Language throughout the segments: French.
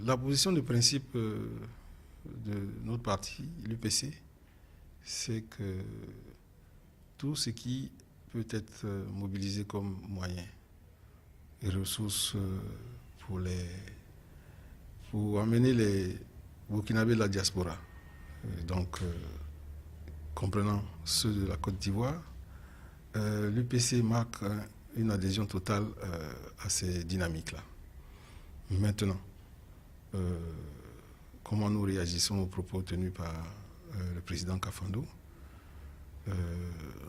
La position de principe de notre parti, l'UPC, c'est que tout ce qui peut être mobilisé comme moyen et ressources pour amener les Burkinabés de la diaspora, donc comprenant ceux de la Côte d'Ivoire, l'UPC marque une adhésion totale à ces dynamiques-là. Maintenant, comment nous réagissons aux propos tenus par le président Kafando?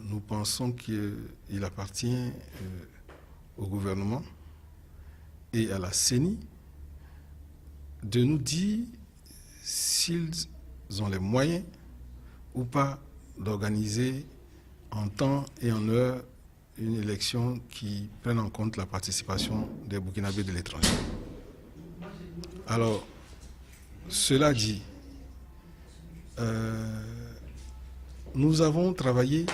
Nous pensons qu'il appartient au gouvernement et à la CENI de nous dire s'ils ont les moyens ou pas d'organiser en temps et en heure une élection qui prenne en compte la participation des Burkinabés de l'étranger. Alors, cela dit, nous avons travaillé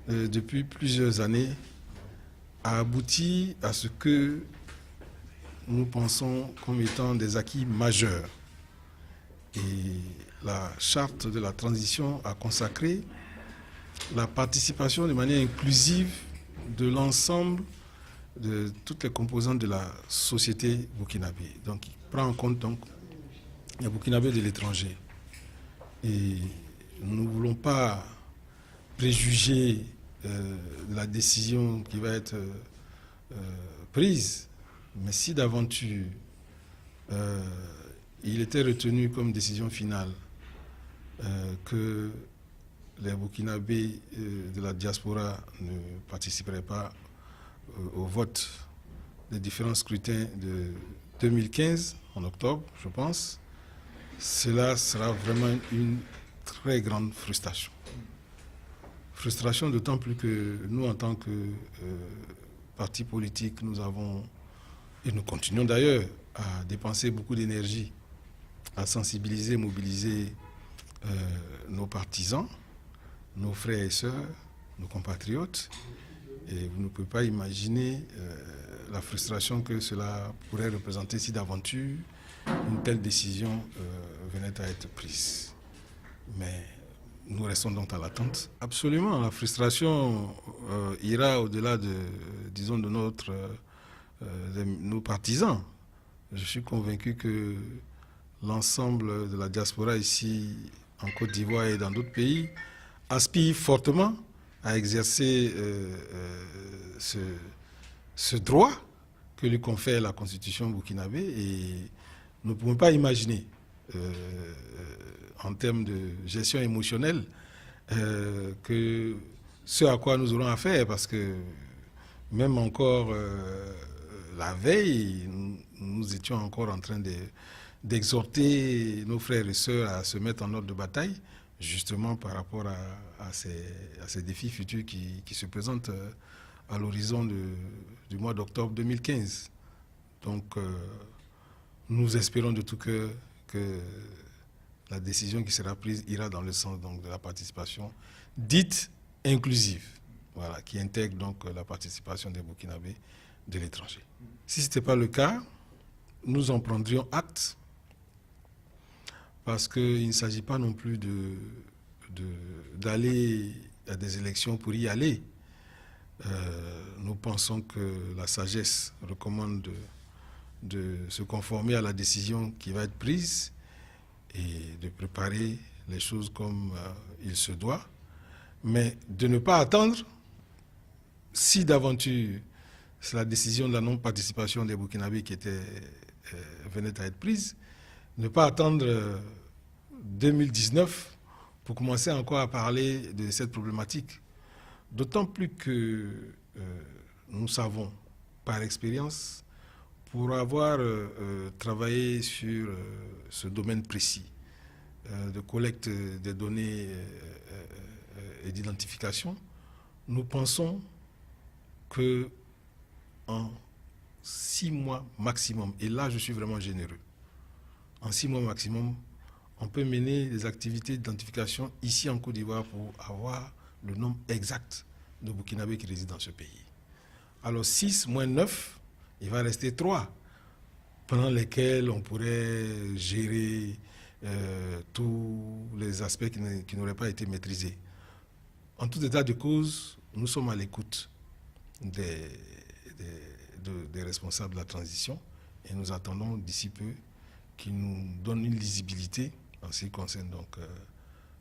depuis plusieurs années à aboutir à ce que nous pensons comme étant des acquis majeurs. Et la charte de la transition a consacré la participation de manière inclusive de l'ensemble de toutes les composantes de la société burkinabé. Donc, il prend en compte donc les Burkinabés de l'étranger. Et nous ne voulons pas préjuger la décision qui va être prise, mais si d'aventure il était retenu comme décision finale que les Burkinabés de la diaspora ne participeraient pas au vote des différents scrutins de 2015, en octobre, je pense, cela sera vraiment une très grande frustration. Frustration d'autant plus que nous, en tant que parti politique, nous avons, et nous continuons d'ailleurs, à dépenser beaucoup d'énergie, à sensibiliser, mobiliser nos partisans, nos frères et sœurs, nos compatriotes. Et vous ne pouvez pas imaginer la frustration que cela pourrait représenter si d'aventure une telle décision venait à être prise. Mais nous restons donc à l'attente. Absolument, la frustration ira au-delà disons, de nos partisans. Je suis convaincu que l'ensemble de la diaspora ici en Côte d'Ivoire et dans d'autres pays aspire fortement à exercer ce droit que lui confère la Constitution burkinabé, et nous ne pouvons pas imaginer, en termes de gestion émotionnelle, que ce à quoi nous aurons affaire, parce que même encore la veille, nous étions encore en train d'exhorter nos frères et sœurs à se mettre en ordre de bataille, justement par rapport à ces défis futurs qui se présentent à l'horizon du mois d'octobre 2015. Donc, nous espérons de tout cœur que la décision qui sera prise ira dans le sens donc, de la participation dite inclusive, voilà, qui intègre donc la participation des Burkinabés de l'étranger. Si ce n'était pas le cas, nous en prendrions acte, parce qu'il ne s'agit pas non plus d'aller à des élections pour y aller. Nous pensons que la sagesse recommande de se conformer à la décision qui va être prise et de préparer les choses comme il se doit, mais de ne pas attendre, si d'aventure c'est la décision de la non-participation des Burkinabés qui venait à être prise, ne pas attendre 2019 pour commencer encore à parler de cette problématique. D'autant plus que nous savons par expérience, pour avoir travaillé sur ce domaine précis de collecte des données et d'identification, nous pensons que en 6 mois maximum, et là je suis vraiment généreux, en 6 mois maximum, on peut mener des activités d'identification ici en Côte d'Ivoire pour avoir le nombre exact de Burkinabés qui résident dans ce pays. Alors 6 moins 9, il va rester 3. pendant lesquels on pourrait gérer tous les aspects qui n'auraient pas été maîtrisés. En tout état de cause, nous sommes à l'écoute des responsables de la transition et nous attendons d'ici peu qu'ils nous donnent une lisibilité en ce qui concerne donc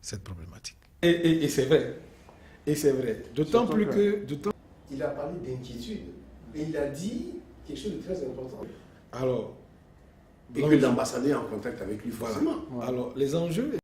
cette problématique. Et c'est vrai. Et c'est vrai. D'autant plus que... Il a parlé d'inquiétude et il a dit quelque chose de très important. Alors, et que l'ambassadeur est en contact avec lui, forcément. Voilà. Alors, les enjeux...